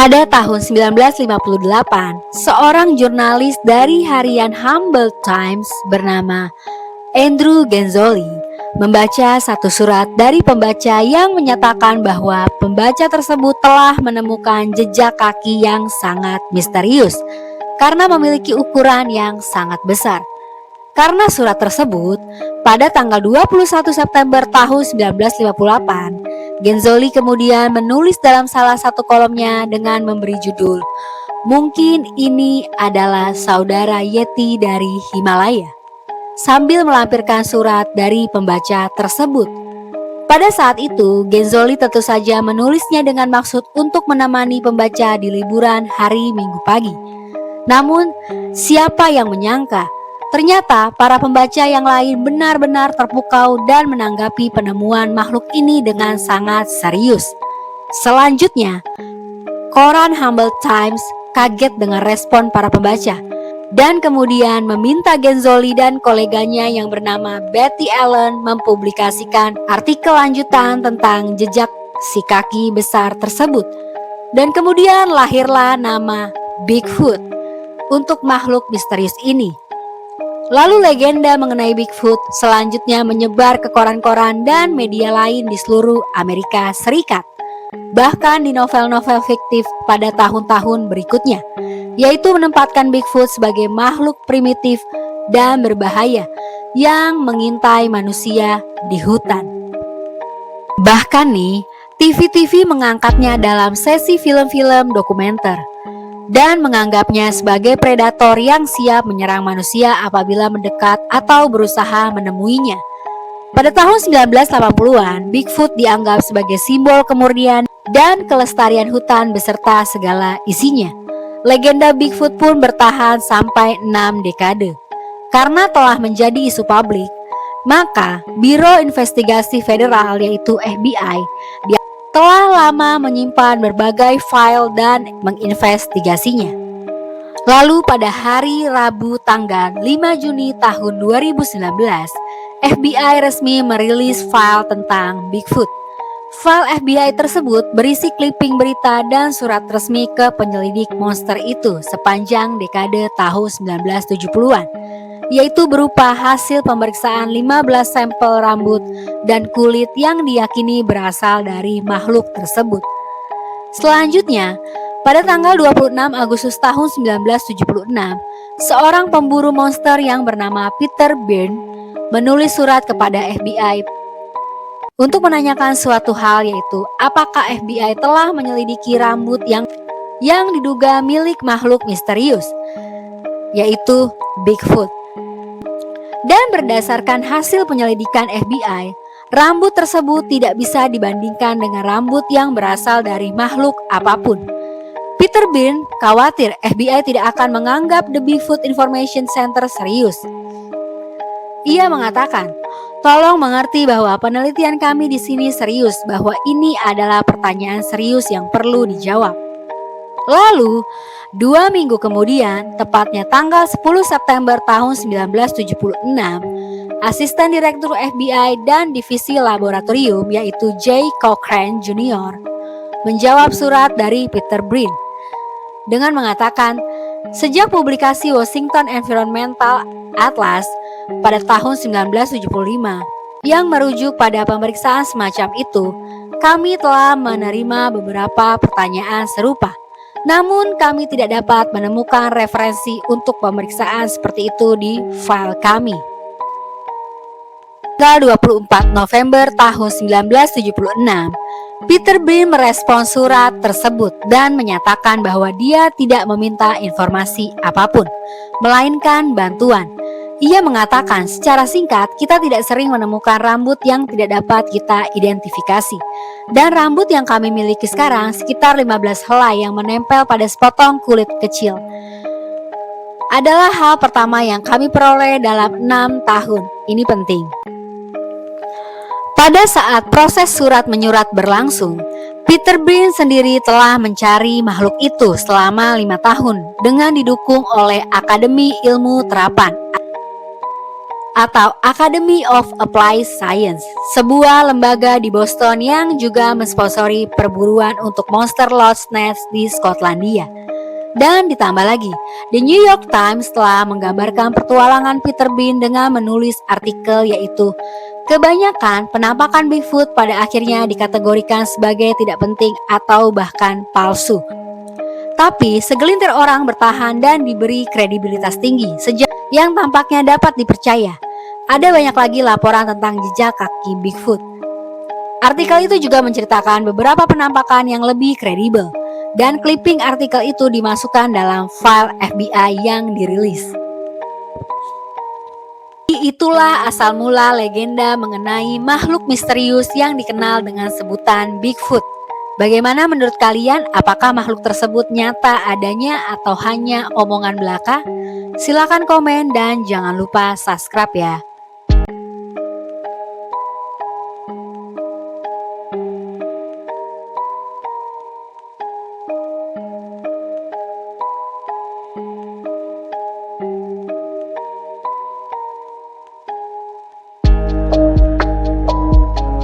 Pada tahun 1958, seorang jurnalis dari harian Humboldt Times bernama Andrew Genzoli membaca satu surat dari pembaca yang menyatakan bahwa pembaca tersebut telah menemukan jejak kaki yang sangat misterius karena memiliki ukuran yang sangat besar. Karena surat tersebut, pada tanggal 21 September tahun 1958, Genzoli kemudian menulis dalam salah satu kolomnya dengan memberi judul, "Mungkin ini adalah saudara Yeti dari Himalaya," sambil melampirkan surat dari pembaca tersebut. Pada saat itu, Genzoli tentu saja menulisnya dengan maksud untuk menemani pembaca di liburan hari Minggu pagi. Namun, siapa yang menyangka? Ternyata para pembaca yang lain benar-benar terpukau dan menanggapi penemuan makhluk ini dengan sangat serius. Selanjutnya, koran Humboldt Times kaget dengan respon para pembaca dan kemudian meminta Genzoli dan koleganya yang bernama Betty Allen mempublikasikan artikel lanjutan tentang jejak si kaki besar tersebut. Dan kemudian lahirlah nama Bigfoot untuk makhluk misterius ini. Lalu legenda mengenai Bigfoot selanjutnya menyebar ke koran-koran dan media lain di seluruh Amerika Serikat. Bahkan di novel-novel fiktif pada tahun-tahun berikutnya, yaitu menempatkan Bigfoot sebagai makhluk primitif dan berbahaya yang mengintai manusia di hutan. Bahkan nih, TV-TV mengangkatnya dalam sesi film-film dokumenter dan menganggapnya sebagai predator yang siap menyerang manusia apabila mendekat atau berusaha menemuinya. Pada tahun 1980-an, Bigfoot dianggap sebagai simbol kemurnian dan kelestarian hutan beserta segala isinya. Legenda Bigfoot pun bertahan sampai 6 dekade. Karena telah menjadi isu publik, maka Biro Investigasi Federal yaitu FBI telah lama menyimpan berbagai file dan menginvestigasinya. Lalu pada hari Rabu tanggal 5 Juni tahun 2019, FBI resmi merilis file tentang Bigfoot. File FBI tersebut berisi clipping berita dan surat resmi ke penyelidik monster itu sepanjang dekade tahun 1970-an. Yaitu berupa hasil pemeriksaan 15 sampel rambut dan kulit yang diyakini berasal dari makhluk tersebut. Selanjutnya, pada tanggal 26 Agustus tahun 1976, seorang pemburu monster yang bernama Peter Byrne menulis surat kepada FBI untuk menanyakan suatu hal, yaitu apakah FBI telah menyelidiki rambut yang diduga milik makhluk misterius, yaitu Bigfoot. Dan berdasarkan hasil penyelidikan FBI, rambut tersebut tidak bisa dibandingkan dengan rambut yang berasal dari makhluk apapun. Peter Byrne khawatir FBI tidak akan menganggap The Bigfoot Information Center serius. Ia mengatakan, "Tolong mengerti bahwa penelitian kami di sini serius, bahwa ini adalah pertanyaan serius yang perlu dijawab." Lalu, 2 minggu kemudian, tepatnya tanggal 10 September tahun 1976, Asisten Direktur FBI dan Divisi Laboratorium yaitu J. Cochrane Jr. menjawab surat dari Peter Byrne dengan mengatakan, sejak publikasi Washington Environmental Atlas pada tahun 1975 yang merujuk pada pemeriksaan semacam itu, kami telah menerima beberapa pertanyaan serupa. Namun kami tidak dapat menemukan referensi untuk pemeriksaan seperti itu di file kami. Tanggal 24 November tahun 1976, Peter Byrne merespons surat tersebut dan menyatakan bahwa dia tidak meminta informasi apapun, melainkan bantuan. Ia mengatakan secara singkat, kita tidak sering menemukan rambut yang tidak dapat kita identifikasi. Dan rambut yang kami miliki sekarang sekitar 15 helai yang menempel pada sepotong kulit kecil adalah hal pertama yang kami peroleh dalam 6 tahun. Ini penting. Pada saat proses surat menyurat berlangsung, Peter Byrne sendiri telah mencari makhluk itu selama 5 tahun dengan didukung oleh Akademi Ilmu Terapan atau Academy of Applied Science, sebuah lembaga di Boston yang juga mensponsori perburuan untuk monster Loch Ness di Skotlandia. Dan ditambah lagi, The New York Times telah menggambarkan petualangan Peter Bean dengan menulis artikel yaitu kebanyakan penampakan Bigfoot pada akhirnya dikategorikan sebagai tidak penting atau bahkan palsu. Tapi segelintir orang bertahan dan diberi kredibilitas tinggi sejak yang tampaknya dapat dipercaya. Ada banyak lagi laporan tentang jejak kaki Bigfoot. Artikel itu juga menceritakan beberapa penampakan yang lebih kredibel. Dan clipping artikel itu dimasukkan dalam file FBI yang dirilis. Itulah asal mula legenda mengenai makhluk misterius yang dikenal dengan sebutan Bigfoot. Bagaimana menurut kalian? Apakah makhluk tersebut nyata adanya atau hanya omongan belaka? Silakan komen dan jangan lupa subscribe ya.